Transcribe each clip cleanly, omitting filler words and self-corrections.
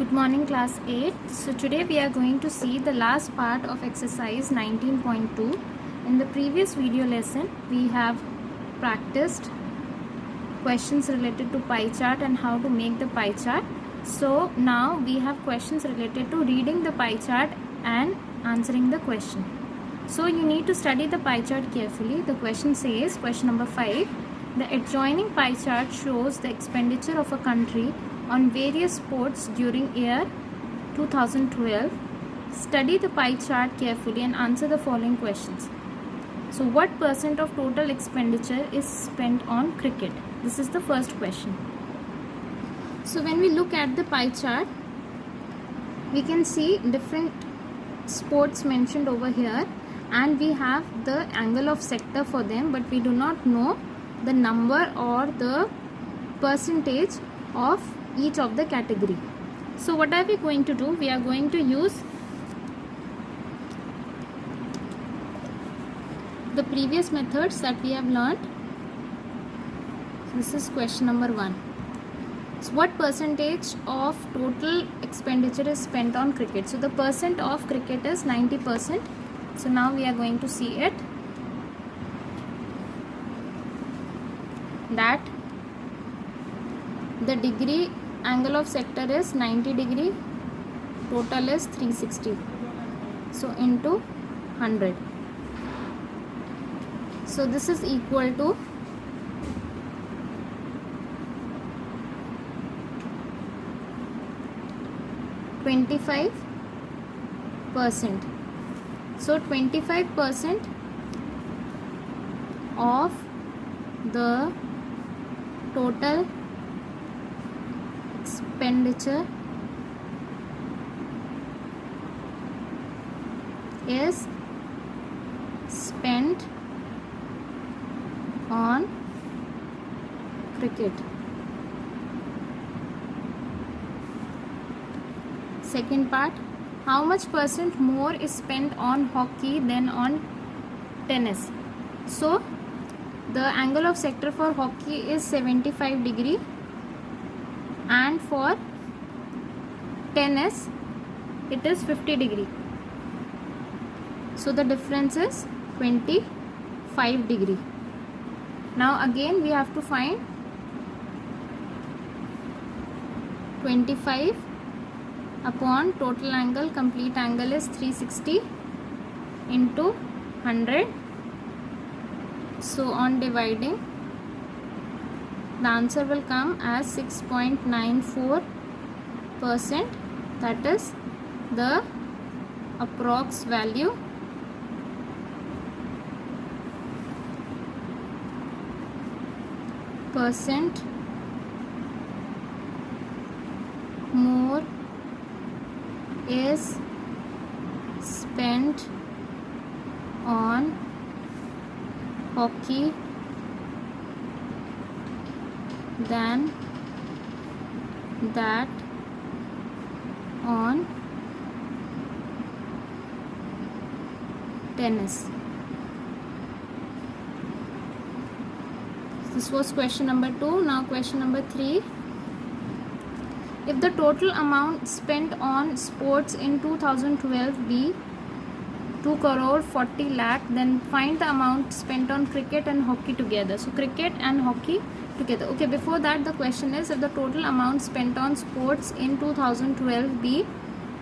Good morning class 8. So today we are going to see the last part of exercise 19.2. In the previous video lesson we have practiced questions related to pie chart and how to make the pie chart. So now we have questions related to reading the pie chart and answering the question. So you need to study the pie chart carefully. The question says, question number 5, the adjoining pie chart shows the expenditure of a country on various sports during year 2012. Study the pie chart carefully and answer the following questions. So what percent of total expenditure is spent on cricket? This is the first question. So when we look at the pie chart, we can see different sports mentioned over here, and we have the angle of sector for them, but we do not know the number or the percentage of each of the category. So what are we going to do? We are going to use the previous methods that we have learned. So this is question number 1. So what percentage of total expenditure is spent on cricket? So the percent of cricket is 90%. So now we are going to see it, that the degree angle of sector is 90 degree, total is 360, so into 100. So this is equal to 25%. So 25% of the total expenditure is spent on cricket. Second part, how much percent more is spent on hockey than on tennis? So the angle of sector for hockey is 75 degree, and for tennis it is 50 degree. So the difference is 25 degree. Now again we have to find 25 upon total angle, complete angle is 360 into 100. So on dividing, the answer will come as 6.94%. that is the approx value. Percent more is spent on hockey than that on tennis. This was question number 2. Now question number 3. If the total amount spent on sports in 2012 be 2 crore 40 lakh, then find the amount spent on cricket and hockey together. So cricket and hockey together. Okay, before that the question is, if the total amount spent on sports in 2012 be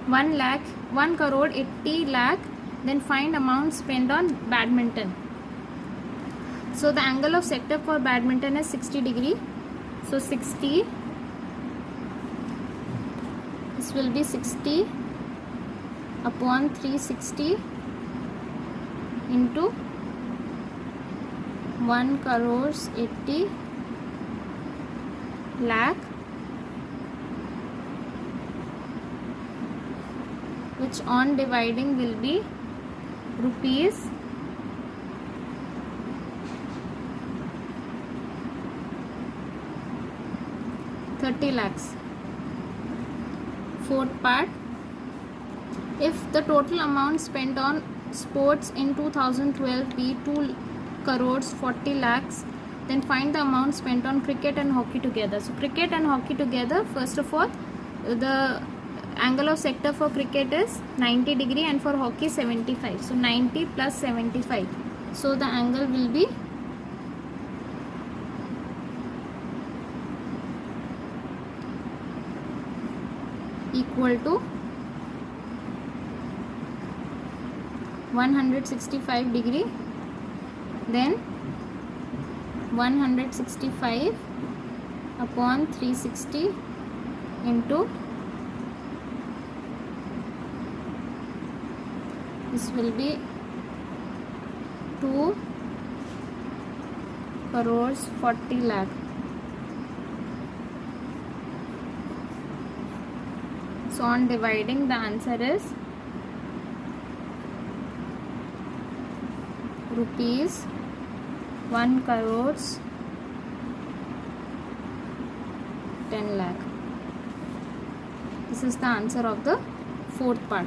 1 crore 80 lakh, then find amount spent on badminton. So the angle of sector for badminton is 60 degree. So 60, this will be 60 upon 360 into 1 crore 80 lakh, which on dividing will be rupees 30 lakhs. Fourth part, if the total amount spent on sports in 2012 be 2 crores 40 lakhs, then find the amount spent on cricket and hockey together. So cricket and hockey together, first of all, the angle of sector for cricket is 90 degree and for hockey 75. So 90 plus 75. So the angle will be equal to 165 degree, then 165 upon 360 into this will be 2 crores 40 lakh. So on dividing, the answer is rupees 1 crores 10 lakh. This is the answer of the fourth part.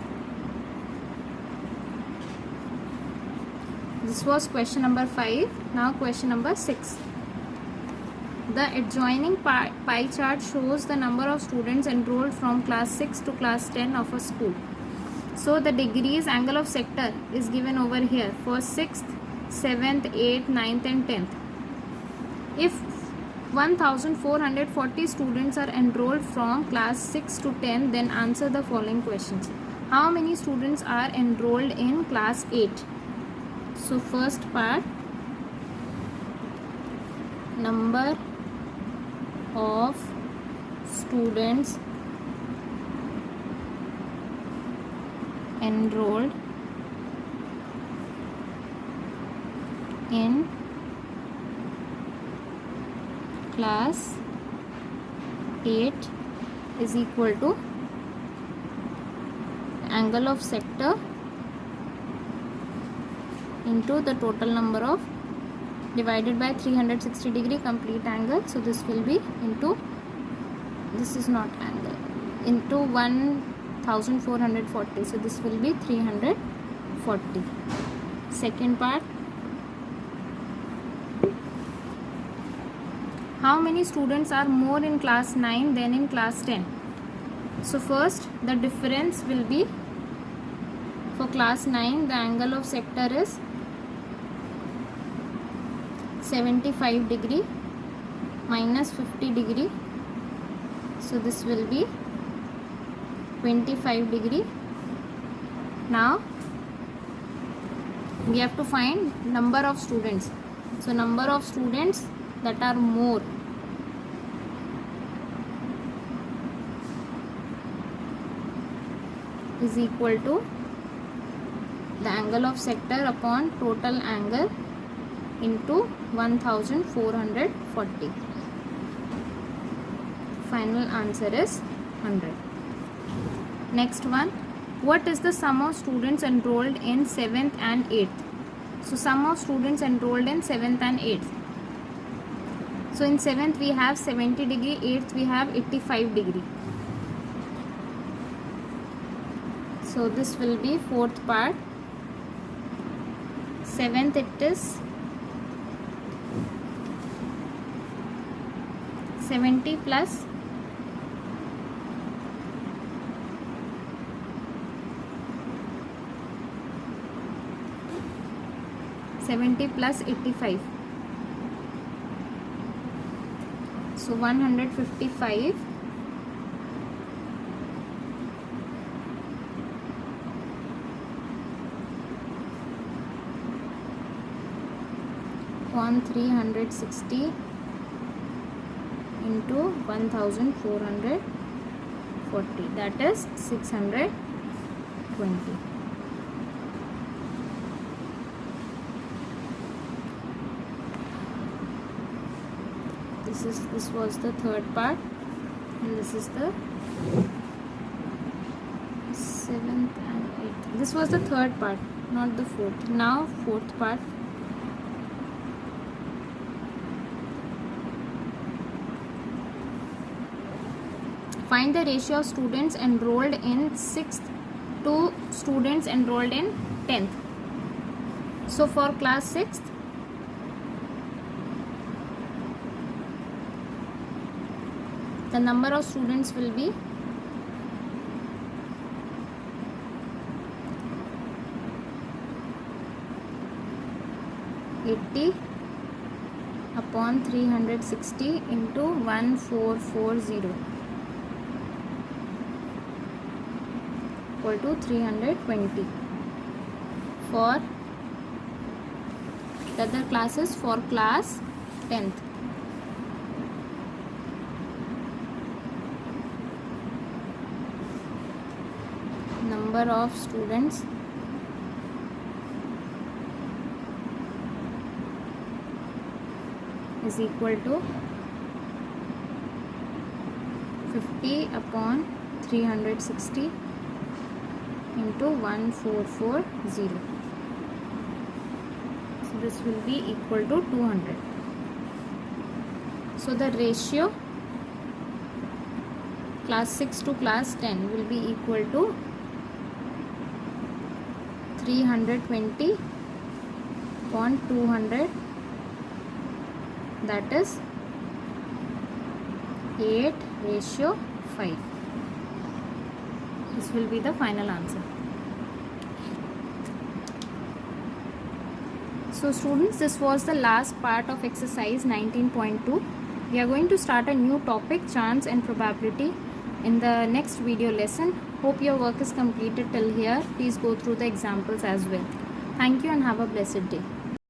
This was question number 5. Now question number 6. The adjoining pie chart shows the number of students enrolled from class 6 to class 10 of a school. So the degrees angle of sector is given over here for 6th, 7th, 8th, 9th and 10th. If 1440 students are enrolled from class 6 to 10, then answer the following questions. How many students are enrolled in class 8? So first part, number of students enrolled in class 8 is equal to angle of sector into the total number of divided by 360 degree complete angle. So this will be into, this is not angle, into 1440. So this will be 340. Second part, how many students are more in class 9 than in class 10? So first the difference will be, for class 9 the angle of sector is 75 degree minus 50 degree. So this will be 25 degree. Now we have to find number of students. So number of students that are more is equal to the angle of sector upon total angle into 1440. Final answer is 100. Next one, what is the sum of students enrolled in 7th and 8th? So sum of students enrolled in 7th and 8th. So in 7th we have 70 degree, 8th we have 85 degree. So this will be fourth part. 7th it is 70 plus 85. So 155 on 360 into 1440, that is 620. This was the third part, and this is the 7th and 8th. This was the third part, not the fourth. Now fourth part. Find the ratio of students enrolled in 6th to students enrolled in 10th. So for class 6th, the number of students will be 80 upon 360 into 1440 equal to 320. For the other classes, for class 10th, number of students is equal to 50 upon 360 into 1440. So this will be equal to 200. So the ratio class 6 to class 10 will be equal to 320 upon 200, that is 8:5. This will be the final answer. So students, this was the last part of exercise 19.2. We are going to start a new topic, chance and probability, in the next video lesson. Hope your work is completed till here. Please go through the examples as well. Thank you and have a blessed day.